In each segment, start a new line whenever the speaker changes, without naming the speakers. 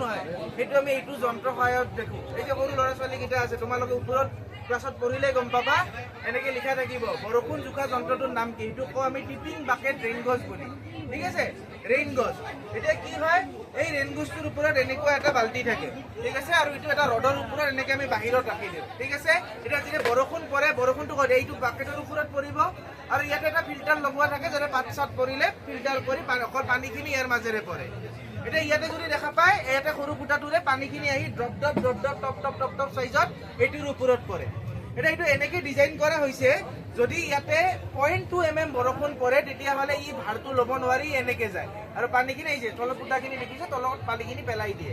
নহয় সেইটো আমি এইটো যন্ত্ৰ সহায়ত দেখো এই যে সৰু ল'ৰা ছোৱালী কেইটা আছে তোমালোকে ওপৰত ক্লাছত পঢ়িলে গম পাবা এনেকে লিখা থাকিব বৰষুণ জোখা যন্ত্ৰটোৰ নাম কি এইটো কওঁ আমি টিপিং বাকেট ৰেইন গজ বুলি ঠিক আছে ৰেইন গজ এতিয়া কি হয় এই ৰেইন গজটোৰ ওপৰত এনেকুৱা এটা বাল্টি থাকে ঠিক আছে আৰু এইটো এটা ৰডৰ ওপৰত এনেকে আমি বাহিৰত ৰাখি দিওঁ ঠিক আছে এতিয়া যেতিয়া বৰষুণ পৰে বৰষুণটো কৰে এইটো বাকেটৰ ওপৰত পৰিব আৰু ইয়াতে এটা ফিল্টাৰ লগোৱা থাকে যাতে পাত চাত পৰিলে ফিল্টাৰ কৰি অকল পানীখিনি ইয়াৰ মাজেৰে পৰে এতিয়া ইয়াতে যদি দেখা পায় ইয়াতে সৰু ফুটাটোৰে পানীখিনি আহি drop drop drop drop top top top top চাইজত এইটোৰ ওপৰত পৰে এতিয়া এইটো এনেকে ডিজাইন কৰা হৈছে যদি ইয়াতে 0.2 mm বৰষুণ পৰে তেতিয়াহ'লে ই ভাৰটো ল'ব নোৱাৰি এনেকে যায় আৰু পানীখিনি এই যে তলৰ ফুটাখিনি দেখিছে তলত পানীখিনি পেলাই দিয়ে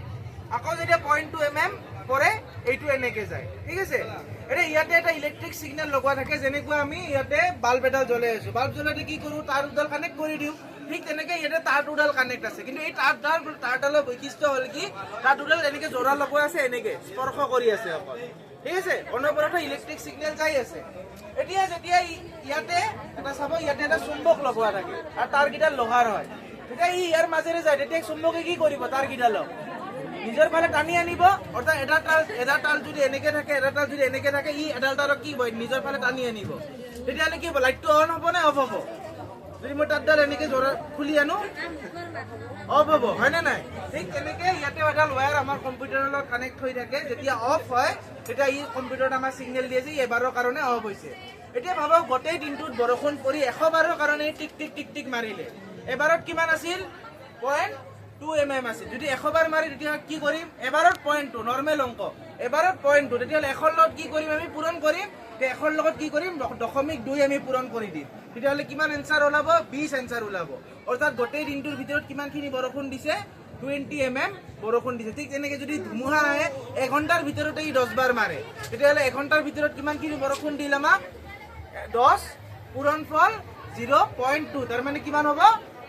আকৌ যেতিয়া 0.2 mm পৰে এইটো এনেকে যায় ঠিক আছে এতিয়া ইয়াতে এটা ইলেক্ট্ৰিক সিগনেল লগোৱা থাকে যেনেকুৱা আমি ইয়াতে বাল্ব এটা জ্বলাই আছো বাল্ব জ্বলাতে কি কৰো তাৰ দুডাল কানেক্ট কৰি দিওঁ ঠিক তেনেকে ইয়াতে তাৰ দুডাল কানেক্ট আছে কিন্তু এই তাৰডালৰ বৈশিষ্ট্য হ'ল কি তাৰ দুডাল এনেকে জোৰা লগোৱা আছে এনেকে স্পৰ্শ কৰি আছে অকল ঠিক আছে অনবৰত ইলেক্ট্ৰিক সিগনেল যাই আছে এতিয়া যেতিয়া ইয়াতে এটা চাব ইয়াতে এটা চুম্বক লগোৱা থাকে আৰু তাৰ কেইডাল লোহাৰ হয় তেতিয়া ই ইয়াৰ মাজেৰে যায় তেতিয়া চুম্বকে কি কৰিব তাৰ কেইডালক নিজৰ ফালে টানি আনিব অৰ্থাৎ এটা তাল যদি এনেকে থাকে এটা তাল যদি এনেকে থাকে ই এডাল তালক কি হয় নিজৰ ফালে টানি আনিব তেতিয়াহ'লে কি হ'ব লাইটটো অন হ'ব নে অফ হ'ব যদি মই তাতডাল এনেকে জোৰা খুলি আনো অফ হ'ব হয়নে নাই ঠিক তেনেকে ইয়াতে এডাল ৱায়াৰ আমাৰ কম্পিউটাৰৰ লগত কানেক্ট হৈ থাকে যেতিয়া অফ হয় তেতিয়া ই কম্পিউটাৰত আমাৰ সিগনেল দিয়ে যে এবাৰৰ কাৰণে অফ হৈছে এতিয়া ভাবক গোটেই দিনটোত বৰষুণ পৰি 100 বাৰৰ কাৰণে টিক টিক টিক টিক মাৰিলে এবাৰত কিমান আছিল 0.2 mm আছিল যদি 100 বাৰ মাৰি তেতিয়া কি কৰিম এবাৰত 0.2 নৰ্মেল অংক এবাৰত 0.2 তেতিয়াহ'লে 100 লগত কি কৰিম আমি পূৰণ কৰিম 100 লগত কি কৰিম 0.2 আমি পূৰণ কৰি দিম তেতিয়াহ'লে কিমান এনসাৰ ওলাব 20 এনসাৰ ওলাব অৰ্থাৎ গোটেই দিনটোৰ ভিতৰত কিমানখিনি বৰষুণ দিছে 20 mm বৰষুণ দিছে ঠিক তেনেকে যদি ধুমুহা আহে 1 ঘণ্টাৰ ভিতৰতে ই 10 বাৰ মাৰে তেতিয়াহ'লে 1 ঘণ্টাৰ ভিতৰত কিমানখিনি বৰষুণ দিল আমাক 10 পূৰণফল 0.2 তাৰ মানে কিমান হ'ব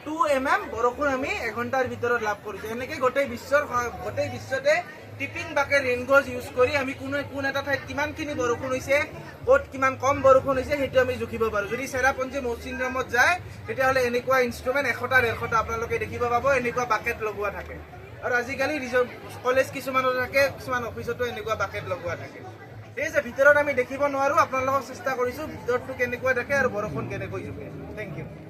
2 mm বৰষুণ আমি 1 ঘণ্টাৰ ভিতৰত লাভ কৰিছো এনেকে গোটেই বিশ্বতে টিপিং বাকেট ৰেইন গজ ইউজ কৰি আমি কোন এটা ঠাইত কিমানখিনি বৰষুণ হৈছে ক'ত কিমান কম বৰষুণ হৈছে সেইটো আমি জুখিব পাৰো যদি চেৰাপুঞ্জী মৌচিনৰামত যায় তেতিয়াহ'লে এনেকুৱা ইনষ্ট্ৰুমেণ্ট 100টা 150টা আপোনালোকে দেখিব পাব এনেকুৱা বাকেট লগোৱা থাকে আৰু আজিকালি কলেজ কিছুমানত থাকে কিছুমান অফিচতো এনেকুৱা বাকেট লগোৱা থাকে ঠিক আছে ভিতৰত আমি দেখিব নোৱাৰো আপোনালোকক চেষ্টা কৰিছো ভিতৰটো কেনেকুৱা থাকে আৰু বৰষুণ কেনেকৈ জুখে থেংক ইউ